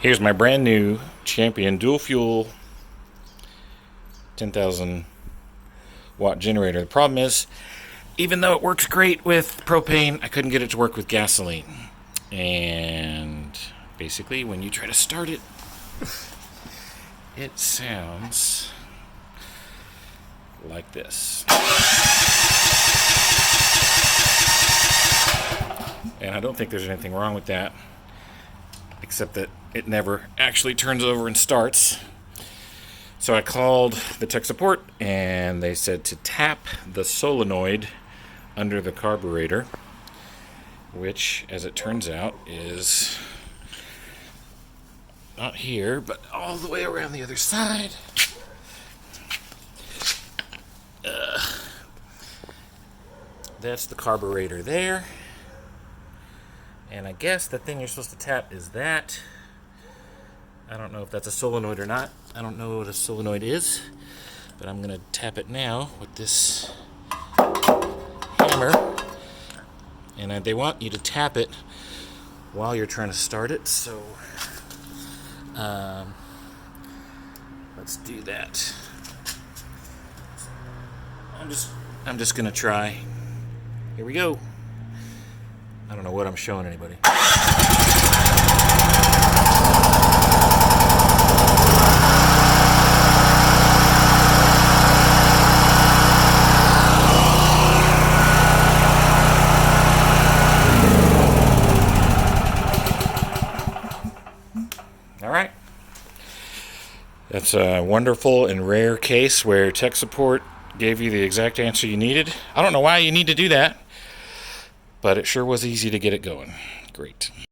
Here's my brand new Champion dual fuel 10,000 watt generator. The problem is, even though it works great with propane, I couldn't get it to work with gasoline. And basically, when you try to start it, it sounds like this. And I don't think there's anything wrong with that, except that it never actually turns over and starts. So I called the tech support, and they said to tap the solenoid under the carburetor, which, as it turns out, is not here, but all the way around the other side. That's the carburetor there. And I guess the thing you're supposed to tap is that. I don't know if that's a solenoid or not. I don't know what a solenoid is, but I'm going to tap it now with this hammer. And they want you to tap it while you're trying to start it, so let's do that. I'm just going to try. Here we go. I don't know what I'm showing anybody. All right. That's a wonderful and rare case where tech support gave you the exact answer you needed. I don't know why you need to do that, but it sure was easy to get it going. Great.